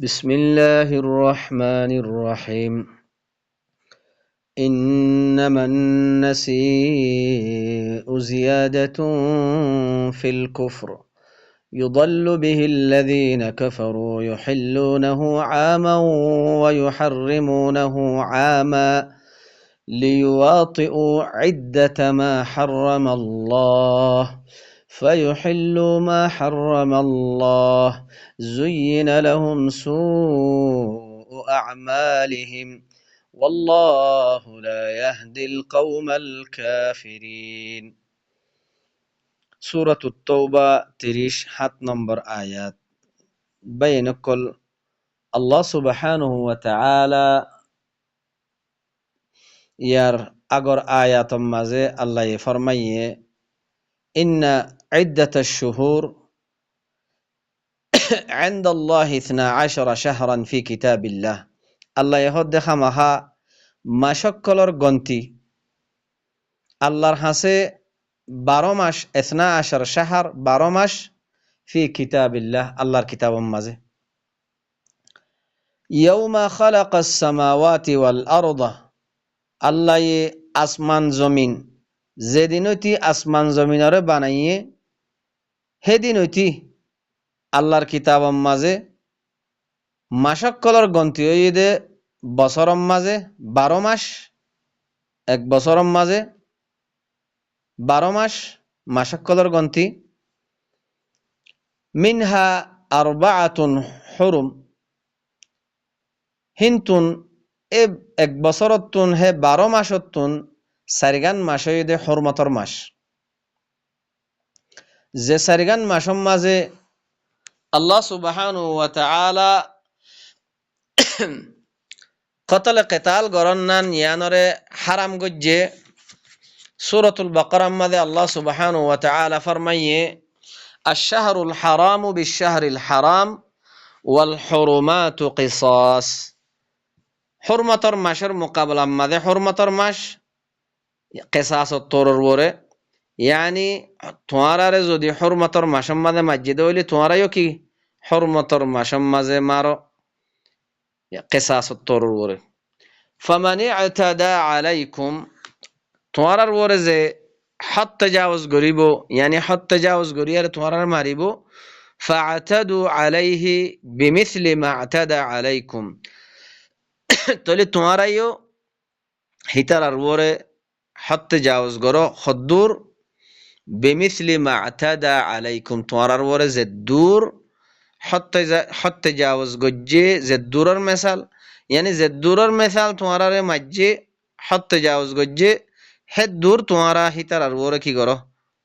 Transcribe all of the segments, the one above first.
بسم الله الرحمن الرحيم إنما النسيء زيادة في الكفر يضل به الذين كفروا يحلونه عاما ويحرمونه عاما ليواطئوا عدة ما حرم الله فيحلوا ما حرم الله زين لهم سوء أعمالهم والله لا يهدي القوم الكافرين سورة التوبة تريش حت نمبر آيات بين كل الله سبحانه وتعالى يار أجر آيات مازه الله يفرميه إن عدة الشهور عند الله 12 شهرا في كتاب الله الله يهد خمها ما شكلر গন্তি আল্লাহর হাসে 12 মাস 12 شهر 12 মাস في كتاب الله আল্লাহর কিতাবের মাঝে يوم خلق السماوات والأرض আল্লাহ আসমান জমিন যেদিনতি আসমান জমিনরে বানাইয়ে হেদিনতি আল্লাহর কিতাবের মাঝে মাসকলর গন্তি হইদে বছরের মাঝে 12 মাস এক বছরের মাঝে 12 মাস মাসকলর গন্তি মিনহা আরবাআতুন হুরুম হিন্তুন এক বছরতুন হে 12 মাসতুন সারিগান মাস হইদে হুরমতর মাস যে সারিগান মাসের মাঝে আল্লাহ সুবহানাহু ওয়া তাআলা কতল কিতাল গরন্নান ইয়ানরে হারাম গজ্জে সূরাতুল বাকারার মাঝে আল্লাহ সুবহানাহু ওয়া তাআলা ফরমায়ে আশ-শাহরুল হারামু বিশ-শাহরিল হারাম ওয়াল হুরুমাতু কিসাস হুরমতর মাসের মোকাবেলার মাঝে হুরমতর মাস কিসাসত তোরর বরে ইয়ানি তোমারারে যদি হুরমতর মাসের মাঝে মসজিদ হইলে তোমারাইও কি হুরমতর মাসের মাঝে মারো কিসাসত তোরর বরে ফামান ই'তাদা আলাইকুম তোমারার বরে যে হদ তাজাউজ করিব ইয়ানি হদ তাজাউজ করিয়ারে তোমারার মারিব ফাআতাদু আলাইহি বিমিসলি মা আতাদা আলাইকুম তাহলে তোমারাইও হিতারার বরে হদ তাজাউজ করো হদ্দুর বিমিসলি মা আতাদা আলাইকুম তোমারার বরে যে দূর হদ তাজাউজ গজ্জে যে দূরের মিসাল ইয়ানি যে দূরের মিসাল তোমারারে মাজ্জে হদ তাজাউজ গজ্জে হে দূর তোমারা হিতারার বরে কি করো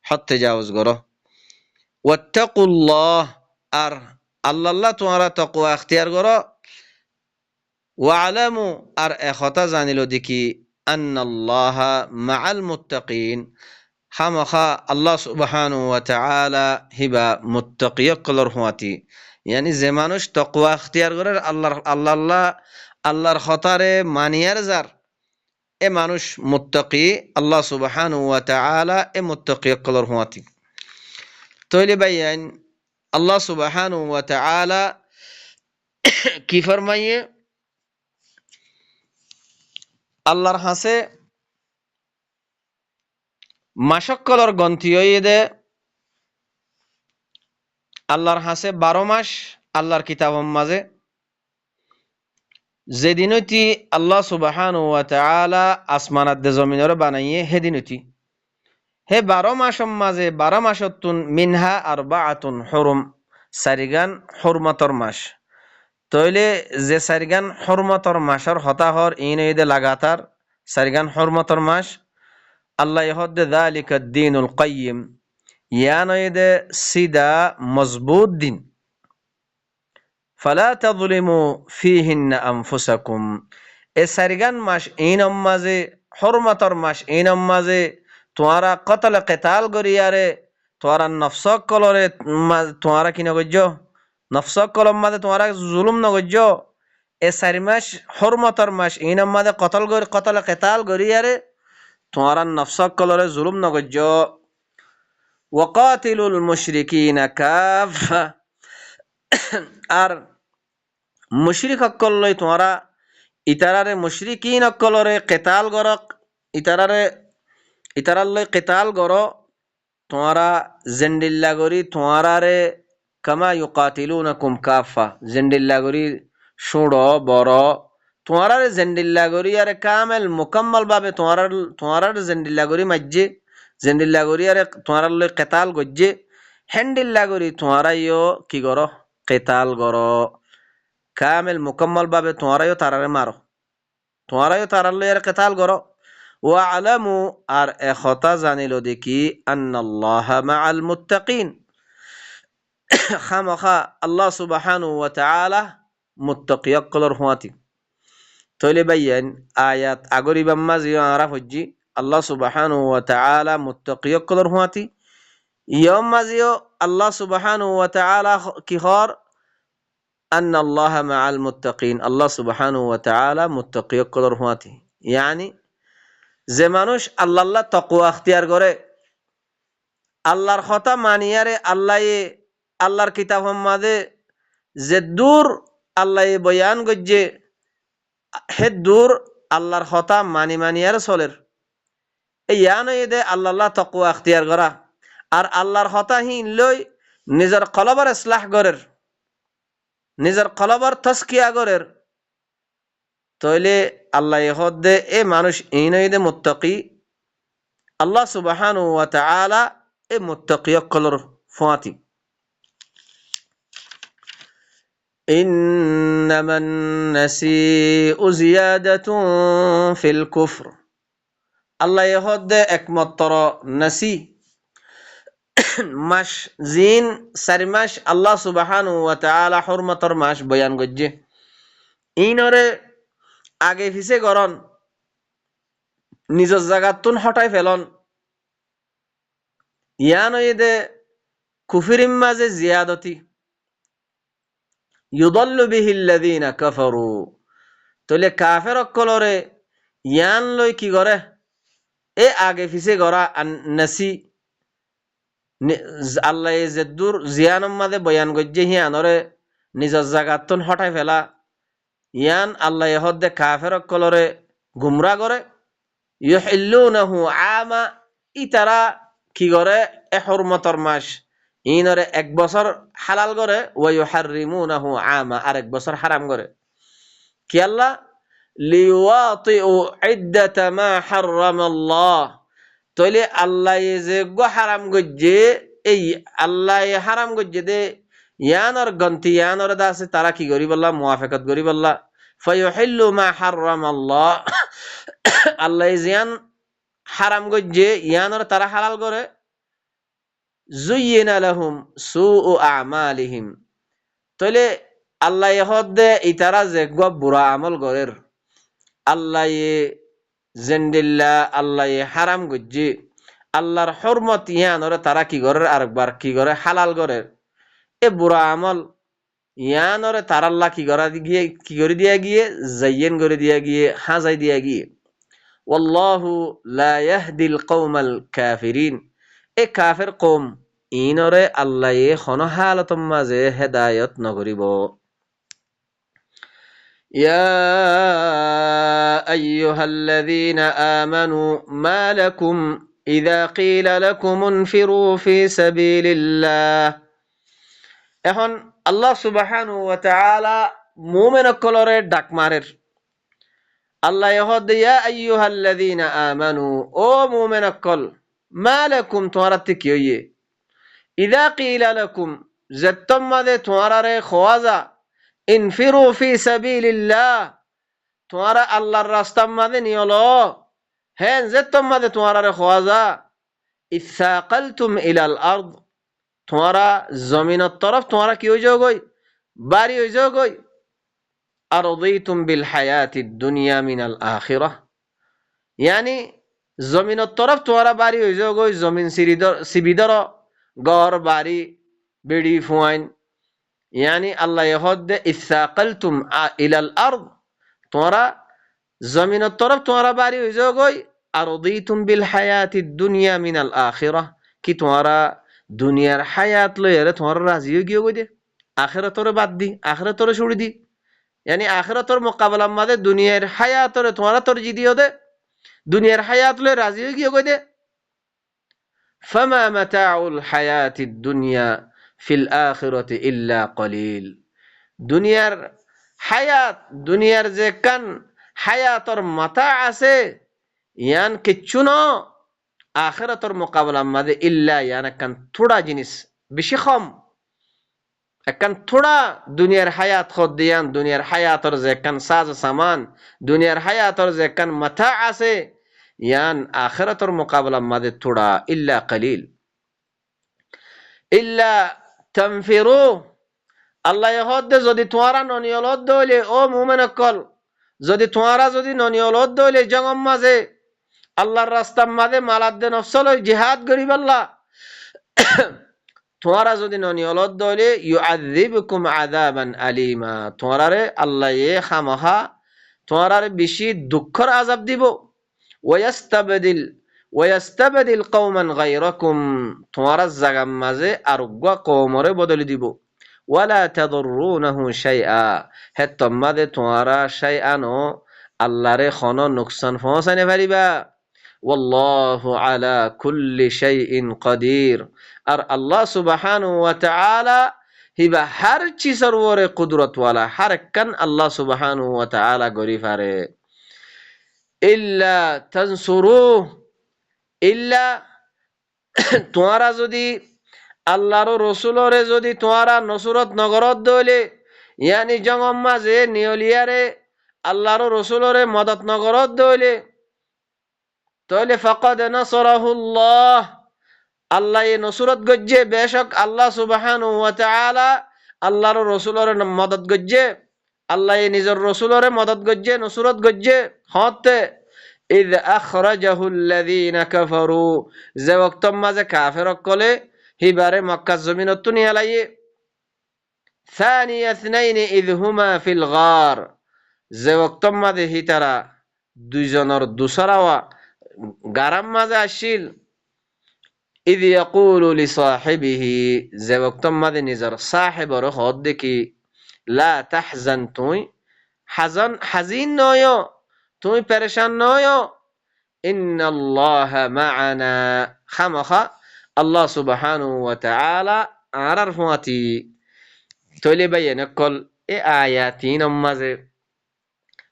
হদ তাজাউজ করো ওয়াত্তাকুল্লাহ আর আল্লাহ তোমারা তাকওয়া ইখতিয়ার করো ওয়ালামু আর একথা জানিল দেখি আন্নাল্লাহা মাআল মুত্তাকিন খামখা আল্লাহ সুবহানাহু ওয়া তাআলা হিবা মুত্তাকিয়কলর হুয়াতি ইয়ানি যে মানুষ তাকওয়া ইখতিয়ার করে আল্লাহর খতারে মানিয়ার যার এ মানুষ মুত্তাকি আল্লাহ সুবহানাহু ওয়া তাআলা এ মুত্তাকিয়কলর হুয়াতি তইলে বাইয়ান আল্লাহ সুবহানাহু ওয়া তাআলা কি ফরমায়ে আল্লাহর হাসে মাসকলর গন্তি হইদে আল্লাহর হাসে 12 মাস আল্লাহর কিতাবের মাঝে যেদিনতি আল্লাহ সুবহানাহু ওয়া তাআলা আসমানাত দে জমিনরে বানাইয়ে হেদিনতি হে 12 মাসের মাঝে 12 মাসতুন মিনহা আরবাআতুন হুরুম সারিগান হুরমতর মাস তইলে যে সারিগান হুরমতর মাসের হতাহর ইনইদে লাগাতার সারিগান হুরমতর মাস আল্লাহ ইহদ্দে যালিকা দ্বীনুল কাইয়্যিম ইয়ানইদে সিদা মজবুত দিন ফালা তাযলিমু ফীহিন্না আনফুসাকুম এ সারিগান মাস ইনম মাঝে হুরমতর মাস ইনম মাঝে তোমারা কতল কিতাল গরিয়ারে তোমারা নফসক কলরে তোমারা কি নগজ্য নফসক কলম মাঝে তোমারা জুলুম নগজ্য এ সারি মাস হুরমতর মাস ইনম মাঝে কতল কিতাল গরিয়ারে তোমারা নফসক কলরে জুলুম নগজ্য ওয়াকাতিলুল মুশরিকিনা কাফা আর মুশরিক অকল লই তোমরা ইতারারে মুশরিকিন অকলরে কেতাল গরক ইতারারে ইতারার লই কেতাল গর তোমরা জেন্ডিল্লা গরি তোমরারে কামা ইউকাতিলুনাকুম কাফা জেন্ডিল্লা গরি সুড় বড় তোমরারে জেন্ডিল্লা গরি আরে কামেল মুকাম্মাল ভাবে তোমরার জেন্ডিল্লা গরি মাজ্জে জেন্ডিল্লা গরি আরে তোমরার লই কেতাল গজ্জে হেন্ডিল্লা গরি তোমরাইও কি গর কেতাল গর কামেল মুকাম্মাল ভাবে তোমরাইও তারারে মারো তোমরাইও তারার লই আরে কেতাল গর ওয়ালামু আর এখতা জানিল দেখি আন্নাল্লাহা মাআল মুত্তাকিন খামখা আল্লাহ সুবহানাহু ওয়া তাআলা মুত্তাকিয়াক্কলর হুয়াতি তইলে বাইয়ান আয়াত আগরি বাম্মা জিও আরা হজ্জি আল্লাহ সুবহানাহু ওয়া তাআলা মুত্তাকিয়াক্কলর হুয়াতি ইয়ম মাজিও আল্লাহ সুবহানাহু ওয়া তাআলা কি হর আন্নাল্লাহা মাআল মুত্তাকিন আল্লাহ সুবহানাহু ওয়া তাআলা মুত্তাকিয়াক্কলর হুয়াতি ইয়ানি যে মানুষ আল্লাহ তাকওয়া ইখতিয়ার করে আল্লাহর কথা মানিয়ারে আল্লাহর কিতাব মাঝে যে দূর আল্লাহ বয়ান গজ্জে হে দূর আল্লাহর কথা মানিয়ারে চলের এই ইয়ান দে আল্লাহ তাকওয়া ইখতিয়ার করা আর আল্লাহর কথা হিন লই নিজের কলবার ইসলাহ করের নিজের কলবার তাজকিয়া করের তইলে আল্লাহ হদ্দে এ মানুষ ইনইদে মুত্তাকি আল্লাহ সুবহানাহু ওয়া তাআলা এ মুত্তাকিয়কলর ফুয়াতি ইন্নামান নাসিউ জিয়াদাতুন ফিল কুফর আল্লাহ হদ্দে একমাত্র নাসি মাস জিন চারি মাস আল্লাহ সুবহানাহু ওয়া তাআলা হুরমতর মাস বয়ান গজ্জে ইনরে আগে পিছে গরন নিজের জাগাতুন হটাই ফেলন ইয়ান দে কুফরিম মাঝে জিয়াদতি ইউদল্লু বিহিল্লাযীনা কাফারু তলে কাফের অকলরে ইয়ান লই কি করে এ আগে পিছে গরা নাসি আল্লাহ জেদ্দুর জিয়ানম মাঝে বয়ান গজ্জে হিয়ানরে নিজের জাগাতুন হটাই ফেলা ইয়ান আল্লাহ হদ্দে কাফের অকলরে গুমরা করে ইউহিল্লুনাহু আমা ইতারা কি করে এ হুরমতর মাস ইনরে এক বছর হালাল করে ওয়া ইউহাররিমুনাহু আমা আর এক বছর হারাম করে কি আল্লাহ লিওয়াতিউ ইদ্দাতা মা হাররামাল্লাহ তইলে আল্লাহ যে গো হারাম গজ্জে এই আল্লাহ হারাম গজ্জে দে ইয়ানর গন্তি ইয়ানর দাসে তারা কি করি বললা মুওয়াফাকাত করি বললা ফায়ুহিল্লু মা হাররামাল্লাহ আল্লাহ জিয়ান হারাম গজ্জে ইয়ানর তারা হালাল করে জুয়িনা লাহুম সুউ আমালিহিম তইলে আল্লাহ হদ্দে ইতারা যে গো বুরা আমল গরের আল্লাহ জেন্ডিল্লা আল্লাহ হারাম গজ্জে আল্লাহর হুরমত ইয়ানরে তারা কি করে আরেকবার কি করে হালাল করে এ বুরা আমল ইয়ানরে তার আল্লাহ কি করা গিয়ে কি করে দিয়া গিয়ে জাইয়েন করে দিয়া গিয়ে হাজাই দিয়া গিয়ে ওয়াল্লাহু লা ইয়াহদিল কওমাল কাফিরিন এ কাফের কওম ইনরে আল্লাহ খন হালতম মাঝে হেদায়ত নকরিব ইয়া আইয়ুহাল্লাযীনা আমানু মা লাকুম ইযা ক্বিলা লাকুম ইনফিরু ফি সাবিলিল্লাহ এখন আল্লাহ সুবহানাহু ওয়া তাআলা মুমিন অকলরে ডাক মারের আল্লাহ ইহদ ইয়া আইয়ুহাল্লাযীনা আমানু ও মুমিন অকল মা লাকুম তোমরাতে কি হইয়ে ইযা ক্বিলা লাকুম জাত্তম মাদে তোমরারে খওয়াজা ইনফিরু ফি সাবিলিল্লাহ তোমরা আল্লাহর রাস্তা মাদে নিয়লো হেন জাত্তম মাদে তোমরারে খওয়াজা ইসাকালতুম ইলাল আরদ তোমরা জমিনের তরফ তোমরা কি হয়ে যাও গই বাড়ি হয়ে যাও গই আরদিতুম বিল হায়াতিদ দুনিয়া মিনাল আখিরাহ ইয়ানি জমিনের তরফ তোমরা বাড়ি হয়ে যাও গই জমিন সিবিদর গর বাড়ি বেড়ি ফুয়াইন ইয়ানি আল্লাহ ইহদ্দে ইসাকালতুম ইলাল আরদ তোমরা জমিনের তরফ তোমরা বাড়ি হয়ে যাও গই আরদিতুম বিল হায়াতিদ দুনিয়া মিনাল আখিরাহ কি তোমরা দুনিয়ার হায়াত লইয়ারে তোমার রাজি হয়ে গিয়ে দে আখেরাতরে বাদ দি আখেরাতরে ছুড়ি দি यानी आखिरतर मुकाबला मादे दुनियार हायातरे तुम्हारा तरजी दियो दे दुनियार हायात ले राजी हो गयो दे फमा मताउल हायातिद दुनिया फिल आखिरति इल्ला कलील दुनियार हायात दुनियार जे कान हायातर माता আছে ইয়ান কিচ্ছু ন আখিরাতের মোকাবেলার মাঝে ইল্লা ইয়ান একখান থোড়া জিনিস বেশি কম একখান থোড়া দুনিয়ার হায়াত খদ দিয়ান দুনিয়ার হায়াতর যে একখান সাজ সামান দুনিয়ার হায়াতর যে একখান মাথা আছে ইয়ান আখিরাতের মোকাবেলার মাঝে থোড়া ইল্লা কলিল ইল্লা তানফিরু আল্লাহ হদ্দে যদি তোমারা ননিয়লত দইলে ও মুমিনকল যদি তোমারা যদি ননিয়লত দইলে জঙ্গম মাঝে আল্লাহর রাস্তার মাঝে মালাদ্দে নফসল জিহাদ গরিবাল্লাহ তোমারা যদি ননিয়লত দইলে ইউআযিবুকুম আযাবান আলিমা তোমারে আল্লাহ খামাখা তোমারে বেশি দুঃখের আযাব দিব ওয়াস্তাবদিল কওমান গায়রাকুম তোমারা জাগাম মাঝে আরোগ্য কওমরে বদলি দিব ওয়ালা তাদুরুনাহু শাইআ হে তোমাদে তোমারা শাইআনো আল্লাহরে খন নুকসান পৌঁছানে পারিবা ওয়াল্লাহু আলা কুল্লি শাইইন কাদির আর আল্লাহ সুবহানাহু ওয়া তাআলা হিবা হর চিজের উপরে কুদরত ওয়ালা হর কান আল্লাহ সুবহানাহু ওয়া তাআলা গরি পারে ইল্লা তানসুরু ইল্লা তোমারা যদি আল্লাহর রসুলরে যদি তোমারা নসরত নগরত দইলে ইয়ানি জঙ্গম মাঝে নিয়লিয়ারে আল্লাহর রসুলরে মদত নগরত দইলে তাহলে ফাকাদ নাসরাহুল্লাহ আল্লাহ এই নসরত গজ্জে বেশক আল্লাহ সুবহানাহু ওয়া তাআলা আল্লাহর রসুলরে মদত গজ্জে আল্লাহ নিজের রসুলরে মদত গজ্জে নসরত গজ্জে হতে ইদ আখরাজাহুল্লাযীনা কাফারু যে ওয়াক্ত মাঝে কাফের কলে হিবারে মক্কা জমিনত নিয়ে লাইয়ে ثاني اثنين إذ هما في الغار যে ওয়াক্ত মাঝে হিতারা দুইজনের দুসরাওয়া গারাম মাঝে আসিল إذ يقول لصاحبه যে ওয়াক্ত মাঝে নিজের সাহেবর হদ দেখি লা তাহজান তুই হাজিন নয় তুই পেরেশান নয় ইন্নাল্লাহা মা'ানা খামাখা আল্লাহ সুবহানাহু ওয়া তাআলা আরার ফুয়াতি তইলে বাইন কল এ আয়াতিন মাঝে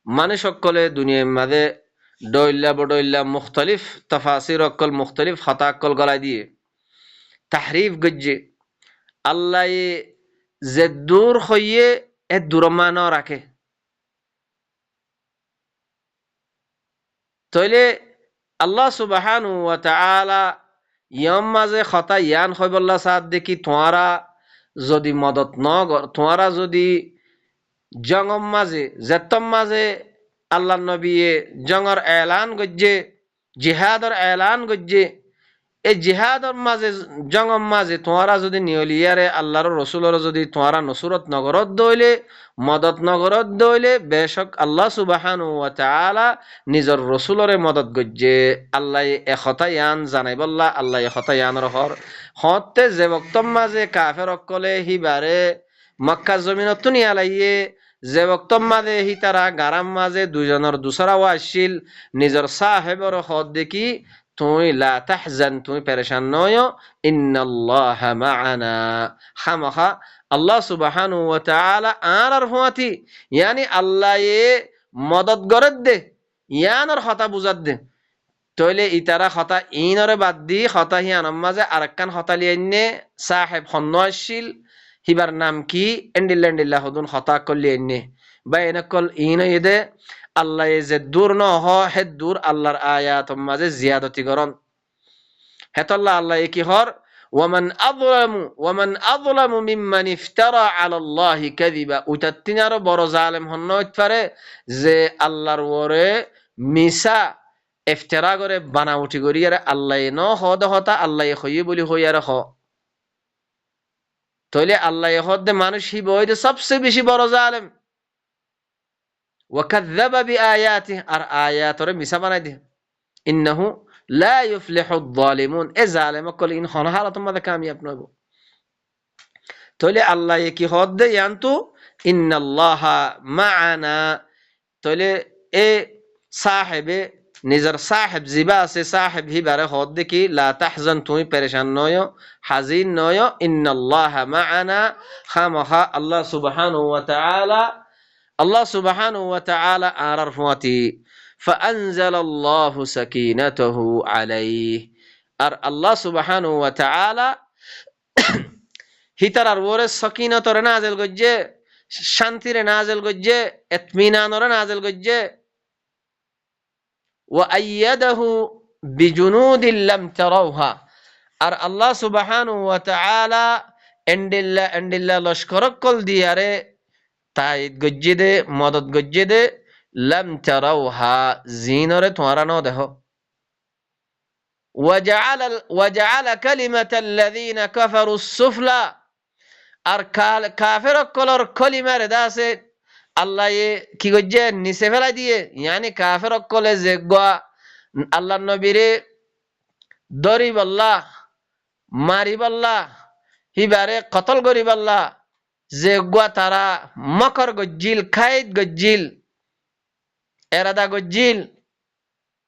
মানে সকলে দুনিয়ার মাঝে ডইল্লা বডইল্লা মুখতালিফ তাফাসির অকল মুখতালিফ খাতা অকল গলাই দিয়ে তাহরিফ গজ্জে আল্লাহ যে দূর হইয়ে এ দূরমান রাখে তইলে আল্লাহ সুবহানাহু ওয়া তাআলা ইয়াম মাঝে খতা ইয়ান হইবল্লা সাদ দেখি তোমারা যদি মদত ন তোমারা যদি জঙ্গম মাঝে জেতম মাঝে আল্লাহ নবিয়ে জঙ্গর এলান গজ্জে জিহাদর এলান গজ্জে এই জিহাদর মাঝে জঙ্গম মাঝে তোমারা যদি নিয়লিয়ারে আল্লাহর রসুলর যদি তোমারা নসরত নগরত দইলে মদত নগরত দইলে বেশক আল্লাহ সুবহানাহু ওয়া তাআলা নিজর রসুলরে মদত গজ্জে আল্লাহ একতা ইয়ান জানাই বল্লা আল্লাহ একতা ইয়ানর হর হতে যে বক্তম মাঝে কাফের অকলে হিবারে মক্কা জমিনত নিয়ে লাইয়ে যে বক্তম মাঝে হি তারা গারাম মাঝে দুইজনের দুসরাও আসিল নিজর সাহেবর হদ দেখি তুই লা তাহজান তুই পেরেশান নয় ইন্নাল্লাহা মা'ানা খামাখা আল্লাহ সুবহানাহু ওয়া তাআলা আর ফুয়াতি ইয়ানি আল্লাহ এ মদত গরদ দে ইয়ানর হতা বুঝাত দে তইলে ইতারা হতা ইনরে বাদ দি হতা হিয়ানর মাঝে আরেকখান হতা লিয়াইনে সাহেব হন্ন আসিল হিবার নাম কি এন্ডিল্লাহ হুদুন হতা করলি এনে বা এনেকল ইন এদে আল্লাহ যে দূর ন হে দূর আল্লাহর আয়াত মাঝে জিয়াদতি করন হেতল্লাহ আল্লাহ কি হর ওয়ামান আযলামু মিম্মান ইফতারা আলা আল্লাহি কাযিবা উতাত্তিনার বড় জালেম হন হইতে পারে যে আল্লাহর ওরে মিসা ইফতারা করে বানাউটি করি আর আল্লাহ ন হদ হতা আল্লাহ হইয়ে বলি হইয়ার হ তাহলে আল্লাহ হদ মানুষ হি বইতে সবচেয়ে বেশি বড় জালেম وكذب بآياته আর আয়াতরে মিছা বানাই দে ইন্নাহু লা ইফলিহুল যালিমুন এ জালেম কল ইন হন হালাত মাদে কামিয়াব নব তাহলে আল্লাহ কি হদ দে ইয়ান্তু ইন্নাল্লাহা মা'ানা, তাহলে এ সাহেবে নিজের সাহেব জিবা আছে সাহেব হিবারে হদ দেখি লা তাহজান, তুমি পেরেশান নয়, হাজিন নয়, ইন্নাল্লাহা মা'ানা, খামখা আল্লাহ সুবহানাহু ওয়া তাআলা, আল্লাহ সুবহানাহু ওয়া তাআলা আরার ফুয়াতি ফাআনজালাল্লাহু সাকিনাতাহু আলাইহি, আর আল্লাহ সুবহানাহু ওয়া তাআলা হিতারার ওরে সকিনতরে নাযিল গজ্জে, শান্তিরে নাযিল গজ্জে, ইতমিনানরে নাযিল গজ্জে। ওয়া আইয়াদাহু বিজুনুদিন লাম তারাউহা, আর আল্লাহ সুবহানাহু ওয়া তাআলা এন্ডিল্লা এন্ডিল্লা লস্করকল দিয়ারে তাইদ গজ্জে দে, মদদ গজ্জে দে, লাম তারাউহা, জিনরে তোমরা ন দেখো। وجعل كلمة الذين كفروا السفلى, আর কাফের কলর কলিমার দাসে আল্লাহ কি গজ্জে নিচে ফেলাই দিয়ে, ইয়ানি কাফের কলে যে আল্লাহ নবীরে দরিবাল্লাহ মারিবাল্লাহ হিবারে কতল করিবাল্লাহ যে তারা মকর গজ্জিল, খাইদ গজ্জিল, এরাদা গজ্জিল,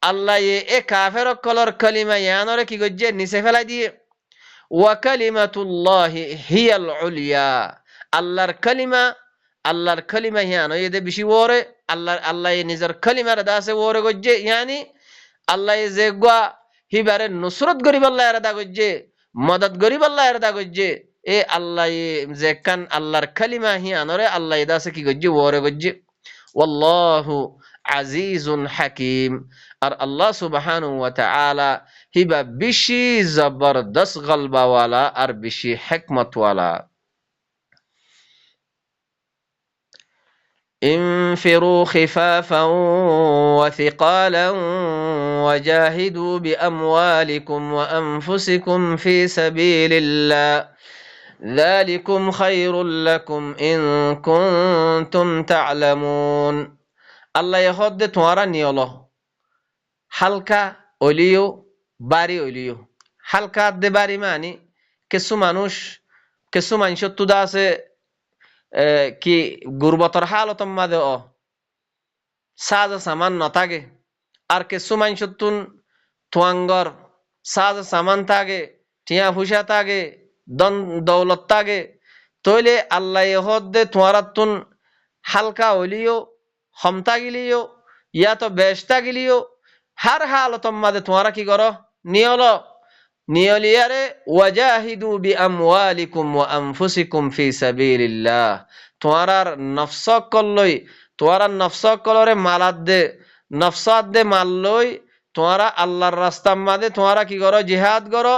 আল্লাহ এ কাফের কলর কলিমা ইয়ানরে কি গজ্জে নিচে ফেলাই দিয়ে। ওয়া কালিমাতুল্লাহি হিয়াল উলিয়া, আল্লাহর কলিমা ইয়ানো এদে বেশি ওরে, আল্লাহ নিজের কলিমার দাসে ওরে গজ্জে, ইয়ানি আল্লাহ যে হিবারে নুসরত গরিবাল্লাহ এরাদা গজ্জে, মদদ গরিবাল্লাহ এরাদা গজ্জে, এ আল্লাহ যে কান আল্লাহর কলিমা হিয়ানরে আল্লাহ দাসে কি গজ্জে ওরে গজ্জে। ওয়াল্লাহু আজিজুন হাকিম, আর আল্লাহ সুবহানাহু ওয়া তাআলা হিবা বেশি জবরদস্ত গলবাওয়ালা আর বেশি হিকমতওয়ালা। انفروا خفافا وثقالا وجاهدوا بأموالكم وأنفسكم في سبيل الله ذلكم خير لكم إن كنتم تعلمون। আল্লাহ ইহদ তোমারা নিয়লো হালকা অলিও বাড়ি অলিও, হালকা দে বাড়ি মানি কিছু মানুষ তুদা আছে কি গুরবতর হালতম মাদে সাজ সামান নথাগে, আর কিছু মানুষ তুন তুয়াঙ্গর সাজ সামান থাকে, টিয়া ফুসা থাকে, দন দৌলত থাকে, তইলে আল্লাহ ইহদ দে তোমারা তুন হালকা অলিও ক্ষমতা গিলিও ইয়া তো বেশতা গিলিও হার হালতম মাদে তোমারা কি করো নিয়লিয়ারে ওয়াজাহিদু বিআমওয়ালিকুম ওয়া আনফুসিকুম ফি সাবিলিল্লাহ, তোমার নফসক কলই, তোমার নফসক কলরে মালাত দে, নফসাত দে মাল লই তোমারা আল্লাহর রাস্তার মাঝে তোমারা কি করো জিহাদ করো।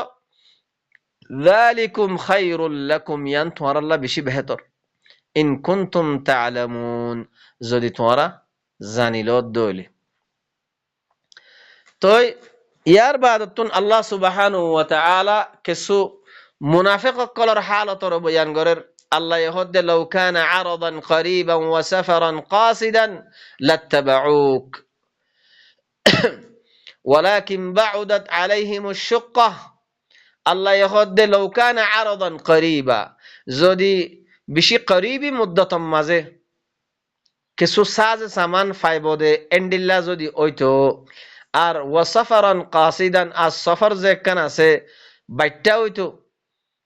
যালিকুম খায়রুল লাকুম, ইয়ান তোমার আল্লাহ বেশি বেহতর। ইন কুনতুম তা'লামুন, যদি তোমরা জানিল দইলে। তো ইয়ার বাদতুন আল্লাহ সুবহানাহু ওয়া তাআলা কিছু মুনাফিক কলর হালতর বয়ান করের। আল্লাহ ইহদে লাউ কানা আরাদান করিবান ওয়া সাফারান কাসিদান লাত্তাবাউক ওয়ালাকিন বাউদাত আলাইহিমুশ শুক্কাহ, আল্লাহ ইহদে লাউ কানা আরাদান করিবা, যদি বেশি করিবি মুদ্দতম মাঝে কিছু সাজ সামান ফাইবদে এন্ডিল্লা যদি ওইতো, আর ওয়াসাফারান কাসিদান, আর সফর যে কান আছে বাইটটা হইতো,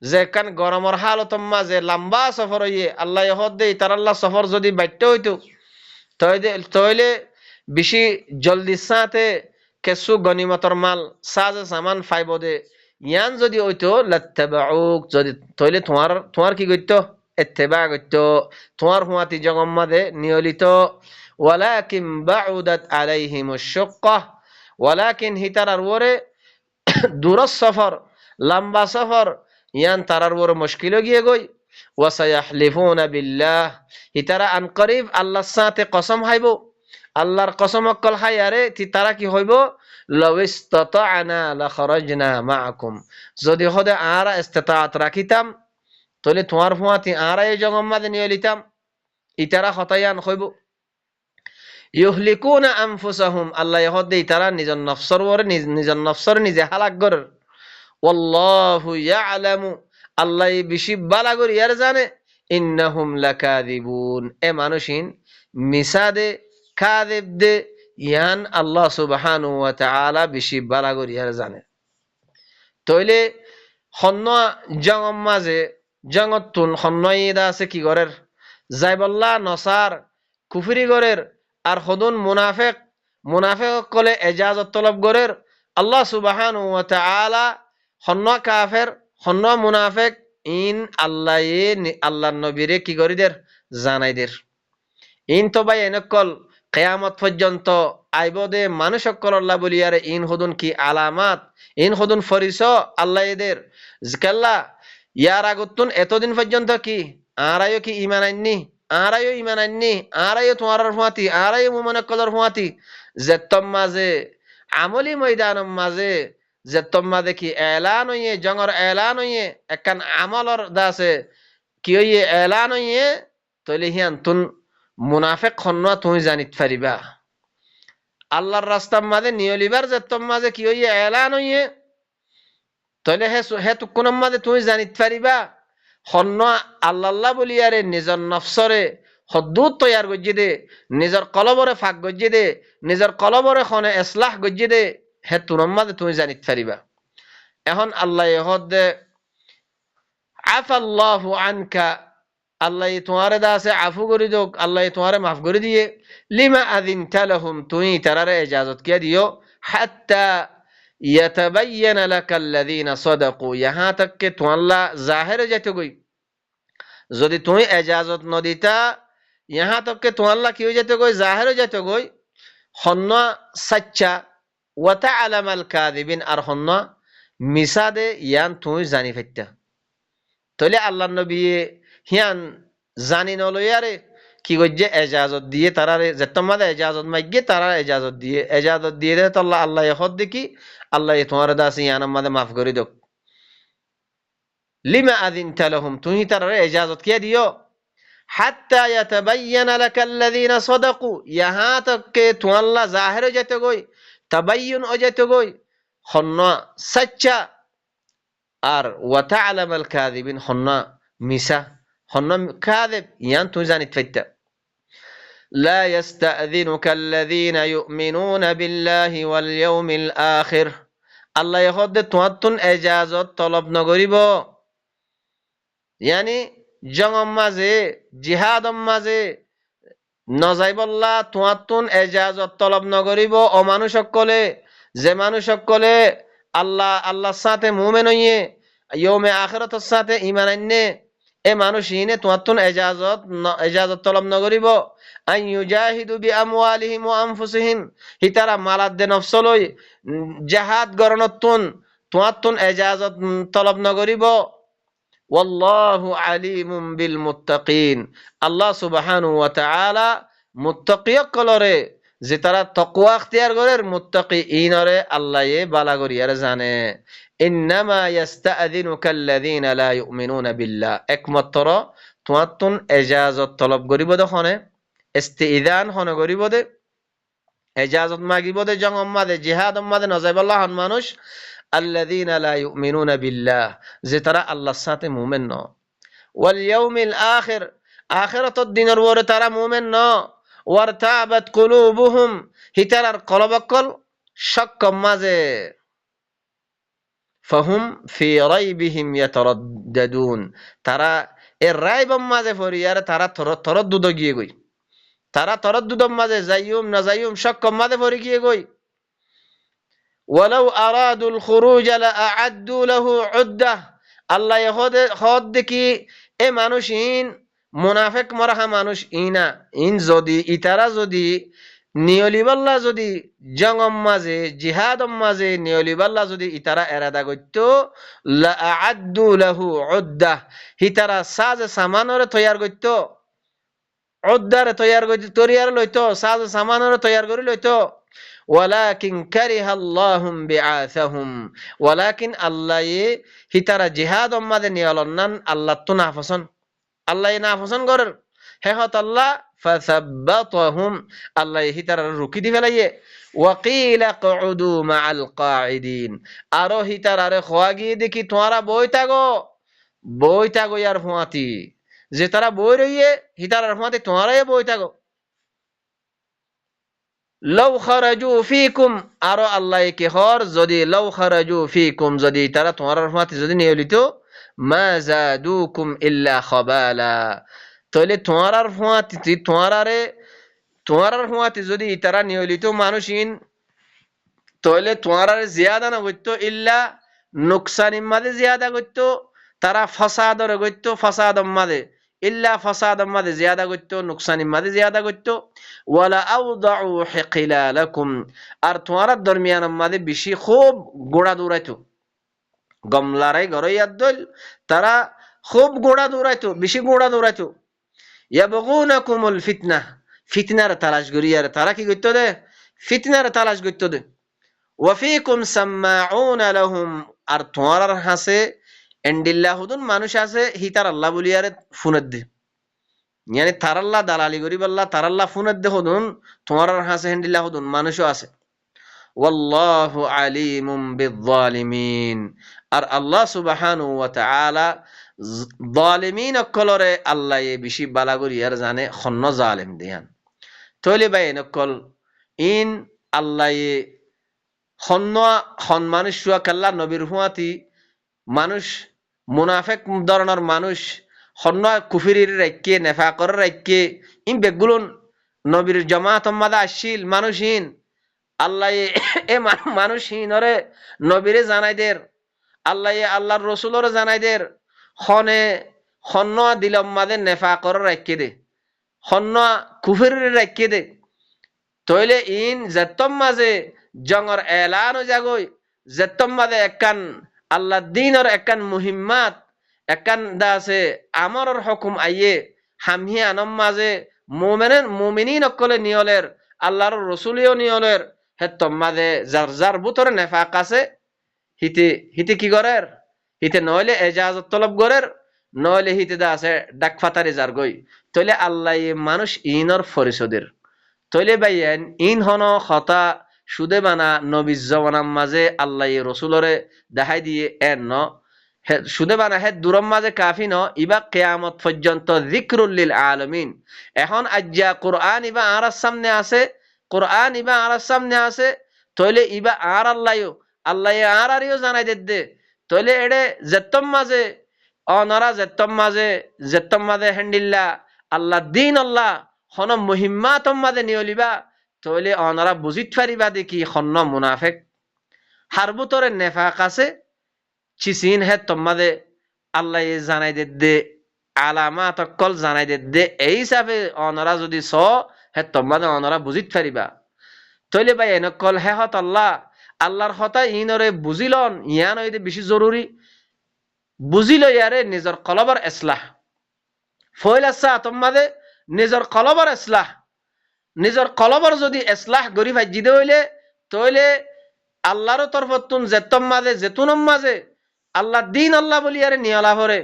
যে কান গরমর হালতম মাঝে লম্বা সফর হইয়ে আল্লাহ ইহদ দে তার আল্লাহ সফর যদি বাইটটা হইতো, তইলে বেশি জলদি সাথে কিছু গনিমতর মাল সাজ সামান ফাইবদে ইয়ান যদি হইতো লাত্তাবাউক, যদি তইলে তোমার কি করতো ইত্তেবা করতো, তোমার হুয়াতি জগম্মাদে নিয়লিত। ওয়ালাকিন বাউদাত আলাইহিমুশ শুক্কাহ, ওয়ালাকিন হিতারার ওরে দূর সফর লম্বা সফর ইয়ান তারার ওরে মুশকিল গিয়ে গই। ওয়াসায়াহলিফুনা বিল্লাহ, হিতারা আন করিব আল্লাহর সাথে কসম হাইব, আল্লাহর কসম অকল হায়ারে তারা কি হইব, লাউ ইসতাতা'না লাখরাজনা মাআকুম, যদি হদে আরা ইস্তিতাআত রাখিতাম তাহলে তোমার ফুয়াতি আরা এই জগম্মাদে নিয়ে লিতাম। ইতারা হতায়ান হইব। ইউহলিকুনা আনফুসাহুম, আল্লাহ ইহদে ইতারা নিজের নফসর নিজে হালাক করের। ওয়াল্লাহু ইয়ালামু, আল্লাহ বেশি বালা করে ইয়ার জানে, ইন্নাহুম লাকাযিবুন এ মানুষিন মিসাদে কাযিব দে ইয়ান আল্লাহ সুবহানাহু ওয়া তাআলা বেশি বালা করিয়া জানে তইলে হন্ন জঙম মাঝে জঙতুন হন্ন ইদা আছে কি গরের যাইবল্লা নসার কুফরি গরের আর হদুন মুনাফেক কলে এজাজত তলব গরের আল্লাহ সুবহানাহু ওয়া তাআলা হন্ন কাফের হন্ন মুনাফেক ইন আল্লাহ নবীরে কি করি দের জানাই দের ইন তো ভাই এনেকল কেয়ামত পর্যন্ত আইব দে মানুষ সকল আল্লাহ বলিয়ারে ইন হদুন কি আলামাত ইন হদুন ফরিস আল্লাহ এদের জিকাল্লা ইয়ার আগতুন এতদিন পর্যন্ত কি আরাইও কি ইমান আননি আরাইও ইমান আননি আরাইও তোমার ফুয়াতি আরাইও মুমনে কলর ফুয়াতি জেত্তম মাঝে আমলি ময়দানম মাঝে জেত্তম মাঝে কি এলান হইয়ে জঙর এলান হইয়ে একখান আমলর দাসে কি হইয়ে এলান হইয়ে তৈলে হিয়ান তুন মুনাফেক খন্না তুমি জানিত পারিবা আল্লাহর রাস্তার মাঝে নিয়লিবার জেত্তম মাঝে কি হইয়ে এলান হইয়ে তইলে হে তুকুনের মাঝে তুমি জানিত পারিবা হন্য আল্লাহ বলিয়ারে নিজর নফসরে হদ্দুত তৈয়ার গজ্জি দে নিজর কলবরে ফাঁক গজ্জি দে নিজর কলবরে খনে এসলাহ গজ্জি দে হে তুনের মাঝে তুমি জানিত পারিবা এখন আল্লাহ হদ দে আফাল্লাহু আনকা আল্লাহ তোমারে দাসে আফু করি দোক আল্লাহ তোমারে মাফ করে দিয়ে লিমা আযিনতা লাহুম তুই তারারে ইজাজত কিয়া দিও হাত্তা ইয়াতাবায়্যানা লাকাল্লাযীনা সাদাকু ইহা তক কে তো আল্লাহ জাহির যাইতে গই যদি তুই ইজাজত ন দিতা ইহা তক কে তো আল্লাহ কি হয়ে যেতে গই জাহির যাইতে গই হন্ন সাচ্চা ওয়া তা'লামাল কাযিবিন আর হন্ন মিসাদে ইয়ান তুই জানি ফাইতা তইলে আল্লাহ নবী হিয়ান জানি নলয়ারে কি গজ্জে এজাজত দিয়ে তারারে যেতমাদে এজাজত মাইগে তারা এজাজত দিয়ে দে তো আল্লাহ হদ দেখি আল্লাহ তোমার দাসি ইয়ানার মাঝে মাফ করে দোক লিমা আযিনতা লাহুম তুমি তারারে এজাজত কে দিও হাত্তা ইয়াতাবায়্যানা লাকাল্লাযীনা সাদাকু ইহা তককে তো আল্লাহ জাহির যেতে গই তাবায়্যুন ও যেতে গই হন্না সাচ্চা আর ওয়া তা'লামাল কাযিবিন হন্না মিসা হন্না কাযিব ইয়ান তুই জানিত ফাইতা لا يستأذنك الذين يؤمنون بالله واليوم الآخر আল্লাহ يخد تواتن اجازت طلب نگریব yani জঙ্গম মাঝে জিহাদম মাঝে নজাইবল্লাহ তোয়াতুন এজাজত তলব নগরিব ও মানুষ সকলে যে মানুষ সকলে আল্লাহর সাথে মুমিন হইয়ে ইয়মে আখিরাতের সাথে ঈমান আননে এ মানুষ ইনে তোয়াতুন এজাজত তলব নগরিব আন ইউজাহিদু বিআমওয়ালিহিম ওয়া আনফুসিহিম হিতারা মালাদ দে নফসলই জিহাদ গরনতুন তোয়াতুন এজাজত তলব নগরিব والله عليم بالمتقين আল্লাহ সুবহানাহু ওয়া তাআলা মুত্তাকি কলরে যে তারা তাকওয়া ইখতিয়ার করে মুত্তাকিইনরে আল্লাহ এ বালা করিয়ারে জানে ইন্নামা ইস্তাআযিনুকা আল্লাযীনা লা ইউমিনুনা বিল্লাহ একমাত্র তোয়াতুন ইজাজত তলব করিব দখনে ইস্তিইজান হনে করিব দে ইজাজত মাগিব দে জঙ্গম মাদে জিহাদ মাদে নজাইবাল্লাহ মানুষ الذين لا يؤمنون بالله যে তারা আল্লাহর সাথে মুমিন ন ওয়াল ইয়াউমিল আখির আখিরাতুদ দিনের পরে তারা মুমিন ন ওয়ারতাবাত কুলুবুহুম হিতারার কলবকল শক মাঝে ফাহুম ফি রাইবিহিম ইয়াতারাদ্দাদুন তারা এর রাইবম মাঝে ফরিয়ার তারা তরদ্দুদ গিয়ে গই তারা তরদ্দুদম মাঝে যাইয়ুম না যাইয়ুম শক মাঝে ফরি গিয়ে গই ولو أرادوا الخروج لأعدوا له عدة الله يخد দেখি এ মানুষিন মুনাফিক মরহা মানুষ ইনা ইন যদি ইতারা যদি নিয়লিবাল্লা যদি জঙ্গম মাঝে জিহাদম মাঝে নিয়লিবাল্লা যদি ইতারা এরাদা করত লাআদ্দু লাহু উদ্দাহ হিতারা সাজ সামানরে তৈয়ার করত উদ্দারে তৈয়ার করত তৈয়ার লইতো সাজ সামানরে তৈয়ার করে লইতো ولكن كره الله بعاثهم ولكن الله হিতারা জিহাদ উম্মাদে নিয়লন্নান আল্লাহ তো নাফসন আল্লাহ নাফসন করেন হে হত আল্লাহ ফাসাব্বাতহুম আল্লাহ হিতারা রুকি দি ফেলাইয়ে ওয়াকিলা কুউদু মাআল কাঈদিন আরো হিতারারে খোয়া গিয়ে দেখি তোমরা বইতাগো ইয়ার ফুয়াতি যে তারা বই রইয়ে হিতারার ফাঁতে তোমারাই বই থাকো লাউ খারাজু ফিকুম আরো আল্লাহ কে হর যদি লাউ খারাজু ফিকুম যদি তারা তোমার ফাঁতে যদি নিয়লিত মা জাদুকুম ইল্লা খাবালা তাহলে তোমার ফাঁতে তোমার ফাঁতে যদি তারা নিয়লিত মানুষিন তাহলে তোমার জিয়াদা না করতো ইল্লা নুকসানির মাঝে জিয়াদা করতো তারা ফসাদরে করতো ফসাদম মাঝে ইল্লা ফসাদম মাঝে জিয়াদা করতো নুকসানির মাঝে জিয়াদা করতো ওয়ালা আউদাউ হিকিলালাকুম আর তোমার দরমিয়ান মাঝে বেশি খুব গোড়া দৌড়াইতো গমলারাই গরইয়াদ দল তারা খুব গোড়া দৌড়াইতো বেশি গোড়া দৌড়াইতো ইয়াবগুনাকুমুল ফিতনা ফিতনার তালাশ করিয়ার তারা কি করতো দে ফিতনার তালাশ করতো দে ওয়াফিকুম সাম্মাউনা লাহুম আর তোমার হাসে এন্ডিল্লাহ হুদুন মানুষ আছে হিতার আল্লাহ বলিয়ারে ফুনের দে ইয়ানি তারাল্লাহ দালালি গরিব আল্লাহ তারাল্লাহ ফুনের দে হুদুন তোমার হাসে এন্ডিল্লাহ হুদুন মানুষও আছে ওয়াল্লাহু আলিমুম বিয-যালিমিন আর আল্লাহ সুবহানাহু ওয়া তাআলা জালিমিন অকলরে আল্লাহ এ বেশি বালা করিয়ার জানে খন্ন জালিম দিয়ান তইলে ভাই নকল ইন আল্লাহ এ খন মানুষ কাল্লা নবীর হুয়াতি মানুষ মুনাফেক ধরনের মানুষ হন্য কুফিরির রাইকে নেফাকর রাইকে ইন বেগুলুন নবীর জমাত মাদা আসিল মানুষহীন আল্লাহ এ মানুষহীনরে নবীরে জানাই দের আল্লাহ আল্লাহর রসুলরে জানাই দের খনে হন্য দিলম মাদে নেফাকর রাইকে দে হন্য কুফিরির রাইকে দে তইলে ইন যেতম মাঝে জঙর এলান জাগই যেতম মাঝে একান আল্লাহ দিনর একান মুহিম্মাত একান দাসে আমরর হুকুম আইয়ে হামহি আনম মাঝে মুমিনিন অকলে নিয়লের আল্লাহর রসুলিও নিয়লের হেতম মাঝে যার যার বুতরে নেফাক আছে হিতে হিতে কি করের হিতে নইলে এজাজত তলব করের নইলে হিতে দাসে ডাকফাতারি যার গই তইলে আল্লাহ মানুষ ইনর ফরিসদের তইলে বাইয়েন ইন হন খতা সুদে বানা নবী জওয়ানাম মাঝে আল্লাহ রসুলরে দেখাই দিয়ে এর ন সুদে বানা হে দূরম মাঝে কাফি ন ইবা কিয়ামত পর্যন্ত যিকরুল লিল আলামিন এখন আজ্জা কোরআন ইবা আর সামনে আছে কোরআন ইবা আর সামনে আছে তইলে ইবা আর আল্লাহ আর আরিও জানাই দে তইলে এড়ে যেতম মাঝে অনরা যেতম মাঝে হেন্ডিল্লা আল্লাহ দিন আল্লাহ হন মুহিম্মাতম মাঝে নিয়লিবা তইলে অনরা বুঝিত পারিবা দেখি হন্ন মুনাফেক হারবুতরে নেফাক আছে চিসিন হে তোমাদে আল্লাহ জানাই দে আলামাত অকল জানাই দে এই হিসাবে অনরা যদি স হে তোমাদে অনরা বুঝিত পারিবা তইলে ভাই এনেকল হে হত আল্লাহর হতা ইনরে বুঝিলন ইয়ান হইতে বেশি জরুরি বুঝিল ইয়ারে নিজের কলবর ইসলাহ ফইল আসা তোমাদে নিজের কলবর ইসলাহ নিজের কলবর যদি ইসলাহ গরি ভাজি দে হইলে তইলে আল্লাহর তরফতুন যেতম মাঝে যেতুনম মাঝে আল্লাহ দিন আল্লাহ বলি আরে নিয়লা ভরে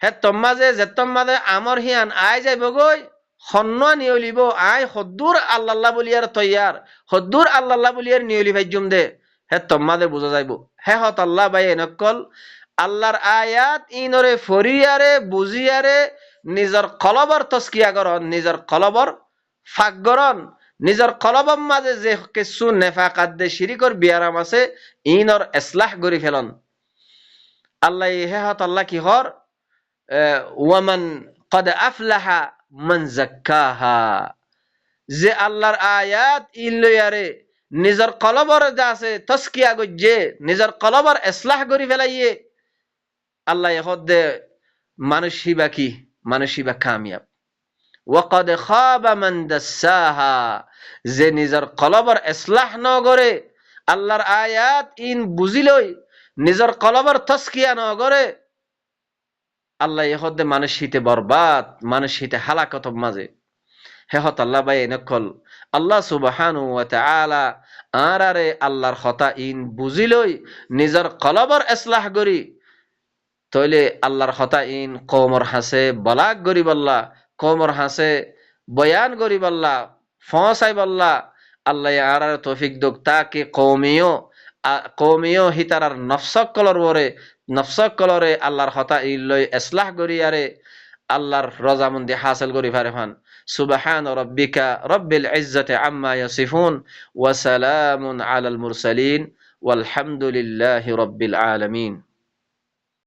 হে তোমাজে যেতম মাঝে আমর হিয়ান আয় যাইব গই হন্ন নিয়লিব আয় হদ্দুর আল্লাহ বলি আর তৈয়ার হদ্দুর আল্লাহ বলি আর নিয়লি ভাইজুম দে হে তোমাদে বুঝা যাইব হে হত আল্লাহ ভাই এনেকল আল্লাহর আয়াত ইনরে ফরিয়ারে বুঝিয়ারে নিজের কলবর তস্কিয়া করন নিজের কলবর ফাঁক গরন নিজের কলবর মাঝে যে কিছু নেফাকাত দে শিরিকর বিয়ারাম আছে ইনর ইসলাহ গরি ফেলন আল্লাহ হে হত আল্লাহ কি হর ওয়ামান কদ আফলাহা মান যাক্কাহা যে আল্লাহর আয়াত ইল্লয়ারে নিজের কলবর যা আছে তস্কিয়া গজ্জে নিজের কলবর ইসলাহ গরি ফেলাইয়ে আল্লাহ হদ দে মানুষ হিবা কামিয়াব ওয়াকাদ খাবা মান দাসাহা যে নিজের কলবর ইসলাহ ন করে আল্লাহর আয়াত ইন বুঝিলই নিজের কলবর তস্কিয়া ন করে আল্লাহ হদে মানুষ হিতে বরবাদ মানুষ হিতে হালাকত মাঝে হেহত আল্লাহ বাই নকল আল্লাহ সুবহানাহু ওয়া তাআলা আরারে আল্লাহর কথা ইন বুঝিলই নিজের কলবর ইসলাহ করি তইলে আল্লাহর কথা ইন কওমর হাসে বলাগ গরিব আল্লাহ কওমর হাসে বয়ান গরিব আল্লাহ ফসাই বল্লাহ আল্লাহ আরারে তৌফিক দক তাকে কওমিও হিতারার নফসক কলরে আল্লাহর কথা ইল্লই ইসলাহ করিয়ারে আল্লাহর রজামন্দি হাসিল করি পারে ফান সুবহান রাব্বিকা রব্বিল ইজ্জাতি আম্মা ইয়াসিফুন ওয়া সালামুন আলাল মুরসালিন ওয়ালহামদুলিল্লাহি রাব্বিল আলামিন।